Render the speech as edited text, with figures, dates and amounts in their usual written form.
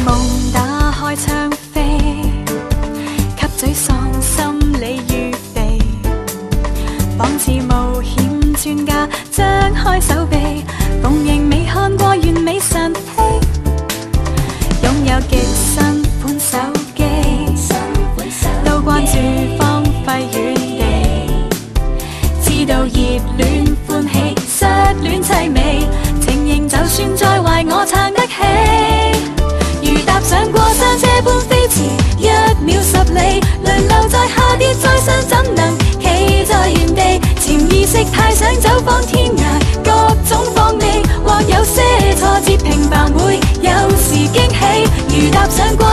夢打開窗飛，給沮喪心理預備，仿似冒險專家張開手臂，逢迎未看過完美神器，擁有極新款手機，都關注荒廢遠地，知道熱戀歡喜失戀凄美，情形就算再壞我撐得起，如踏上過山車般飛馳，1秒10里，輪流在下跌再上怎能企在原地，潛意識太想走訪天涯，各種放味，或有些挫折平凡會有時驚喜，如踏上過